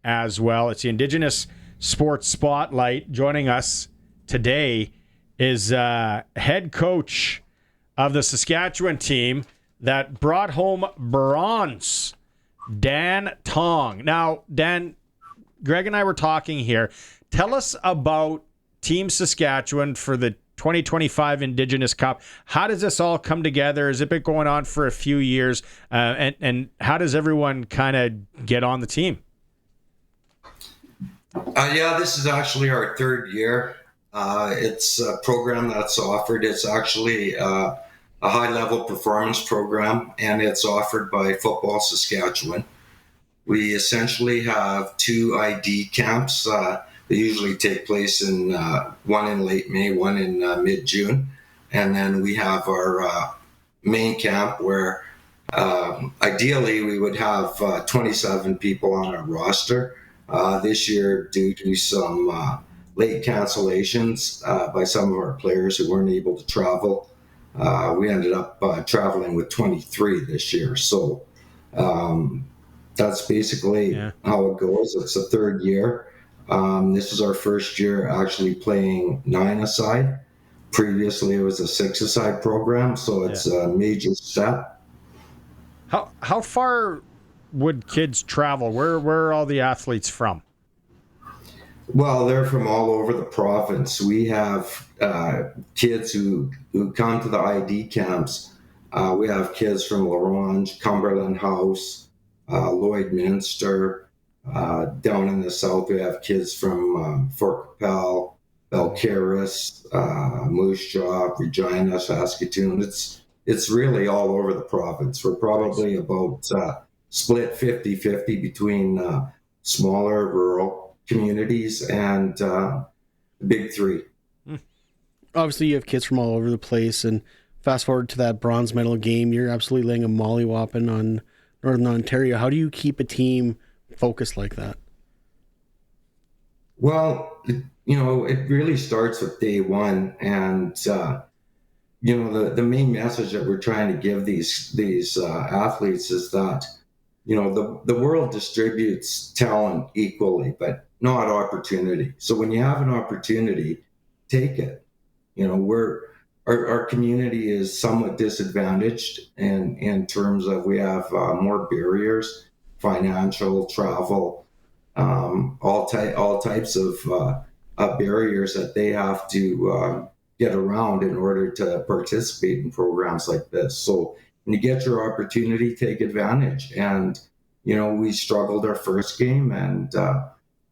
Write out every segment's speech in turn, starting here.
as well. It's the Indigenous Sports Spotlight. Joining us today is head coach of the Saskatchewan team that brought home bronze, Dan Tonge. Now, Dan, Greg and I were talking here. Tell us about Team Saskatchewan for the 2025 Indigenous Cup. How does this all come together? Has it been going on for a few years? And how does everyone kind of get on the team? This is actually our third year. It's a program that's offered. It's actually a high-level performance program, and it's offered by Football Saskatchewan. We essentially have 2 ID camps. They usually take place in one in late May, one in mid-June. And then we have our main camp where ideally we would have 27 people on our roster. This year, due to some late cancellations by some of our players who weren't able to travel, we ended up traveling with 23 this year. So that's basically how it goes. It's the third year. This is our first year actually playing 9-a-side. Previously, it was a 6-a-side program, so it's a major step. How far would kids travel? Where are all the athletes from? Well, they're from all over the province. We have kids who come to the ID camps. We have kids from La Ronge, Cumberland House, Lloydminster. Down in the south, we have kids from Fort Capel, Belcaris, Moose Jaw, Regina, Saskatoon. It's really all over the province. We're probably about split 50-50 between smaller rural communities and the big 3. Obviously, you have kids from all over the place, and fast forward to that bronze medal game, you're absolutely laying a mollywhopping on Northern Ontario. How do you keep a team focused like that? Well, it really starts with day one, and the main message that we're trying to give these athletes is that the world distributes talent equally, but not opportunity. So when you have an opportunity, take it. Our community is somewhat disadvantaged in terms of we have more barriers. Financial, travel, all types of barriers that they have to get around in order to participate in programs like this. So when you get your opportunity, take advantage. And, we struggled our first game, and,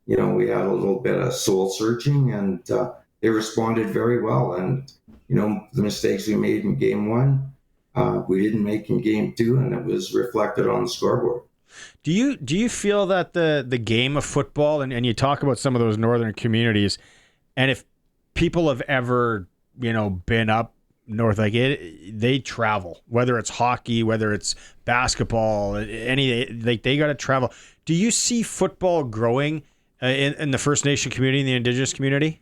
we had a little bit of soul searching, and they responded very well. And, the mistakes we made in game 1, we didn't make in game 2, and it was reflected on the scoreboard. Do you feel that the game of football, and you talk about some of those northern communities, and if people have ever been up north, like they travel, whether it's hockey, whether it's basketball, they got to travel. Do you see football growing in the First Nation community, in the Indigenous community?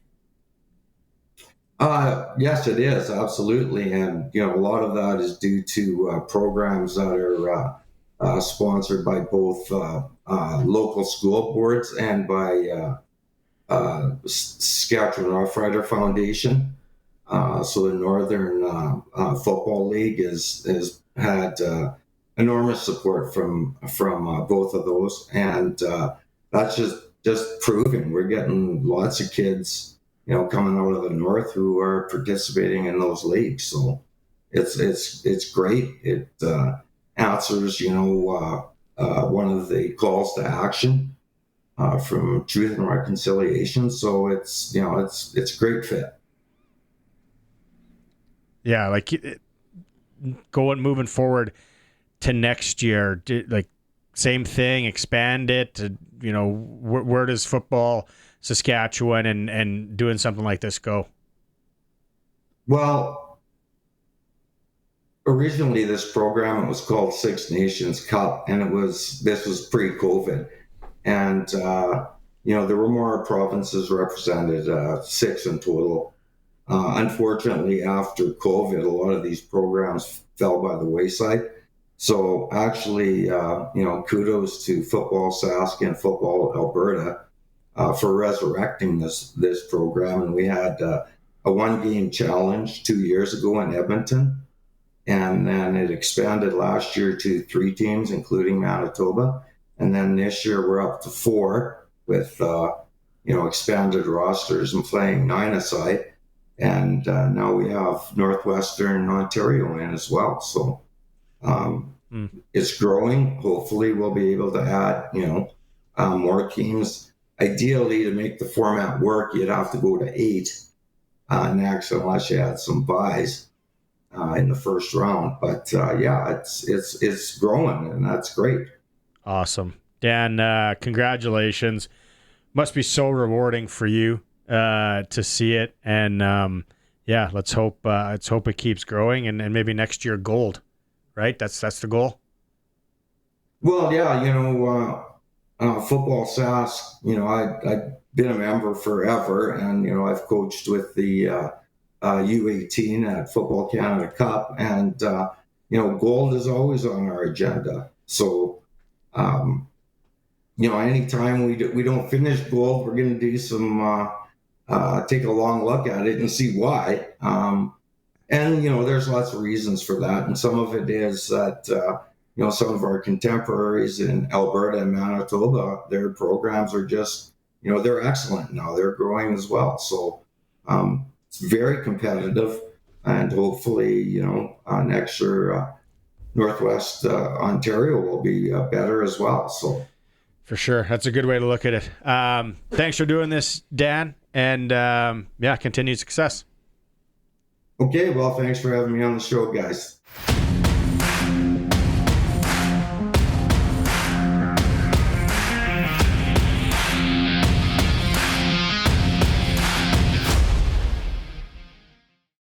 Yes, it is, absolutely, and a lot of that is due to programs that are sponsored by both local school boards and by Saskatchewan Rough Rider Foundation. So the Northern Football League has had enormous support from both of those, and that's just proving we're getting lots of kids, coming out of the north who are participating in those leagues. So it's great. It answers, one of the calls to action from Truth and Reconciliation. So it's a great fit. Yeah, moving forward to next year, same thing, expand it to, where does Football Saskatchewan and doing something like this go? Well, originally this program, it was called Six Nations Cup, and this was pre-COVID, and there were more provinces represented, 6 in total. Unfortunately, after COVID, a lot of these programs fell by the wayside. So actually, kudos to Football Sask and Football Alberta for resurrecting this program. And we had a 1-game challenge 2 years ago in Edmonton, and then it expanded last year to 3 teams, including Manitoba. And then this year we're up to 4 with expanded rosters and playing 9-a-side. And now we have Northwestern Ontario in as well. So it's growing. Hopefully we'll be able to add, more teams. Ideally, to make the format work, you'd have to go to 8 next, unless you had some buys in the first round. But it's growing, and that's great. Awesome. Dan, congratulations. Must be so rewarding for you to see it. And let's hope it keeps growing, and maybe next year gold, right? That's the goal. Well, yeah, Football Sask, I've been a member forever, and, I've coached with the U18 at Football Canada Cup, and, gold is always on our agenda. So, anytime we don't finish gold, we're going to do some, take a long look at it and see why. And, there's lots of reasons for that. And some of it is that, some of our contemporaries in Alberta and Manitoba, their programs are just, they're excellent now. They're growing as well. So it's very competitive. And hopefully, next year, Northwest Ontario will be better as well. So for sure. That's a good way to look at it. Thanks for doing this, Dan. And continued success. Okay, well, thanks for having me on the show, guys.